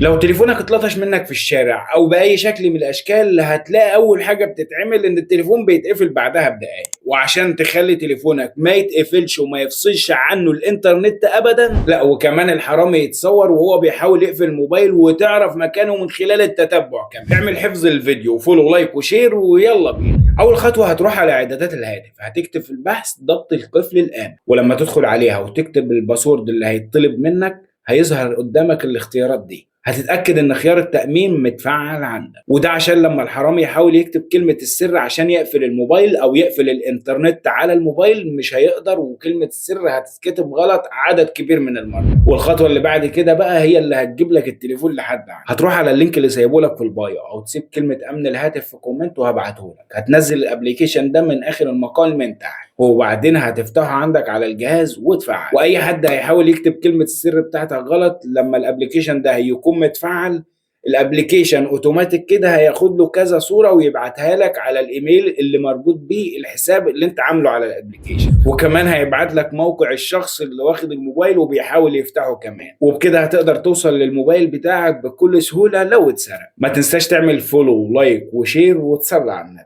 لو تليفونك اتلطش منك في الشارع او باي شكل من الاشكال، هتلاقي اول حاجه بتتعمل ان التليفون بيتقفل بعدها بدقائق. وعشان تخلي تليفونك ما يتقفلش وما يفصلش عنه الانترنت ابدا، لا وكمان الحرامي يتصور وهو بيحاول يقفل الموبايل وتعرف مكانه من خلال التتبع. كمان اعمل حفظ الفيديو وفولو لايك وشير ويلا بينا. اول خطوه هتروح على اعدادات الهاتف، هتكتب في البحث ضبط القفل الامن، ولما تدخل عليها وتكتب الباسورد اللي هيطلب منك هيظهر قدامك الاختيارات دي. هتتأكد ان خيار التأمين متفعل عندك، وده عشان لما الحرامي يحاول يكتب كلمة السر عشان يقفل الموبايل او يقفل الانترنت على الموبايل مش هيقدر، وكلمة السر هتتكتب غلط عدد كبير من المرات. والخطوة اللي بعد كده بقى هي اللي هتجيب لك التليفون لحد عندك. هتروح على اللينك اللي سايبه لك في البايو او تسيب كلمة امن الهاتف في كومنت وهبعته لك. هتنزل الابليكيشن ده من اخر المقال من تحت، وبعدين هتفتحه عندك على الجهاز وتفعل. واي حد هيحاول يكتب كلمة السر بتاعتك غلط لما الابليكيشن ده هيكون متفعل، الابليكيشن اوتوماتيك كده هياخد له كذا صورة ويبعتها لك على الايميل اللي مربوط بيه الحساب اللي انت عامله على الابليكيشن. وكمان هيبعت لك موقع الشخص اللي واخد الموبايل وبيحاول يفتحه كمان. وبكده هتقدر توصل للموبايل بتاعك بكل سهولة لو اتسرق. ما تنساش تعمل فولو لايك وشير وتصلي على النبي.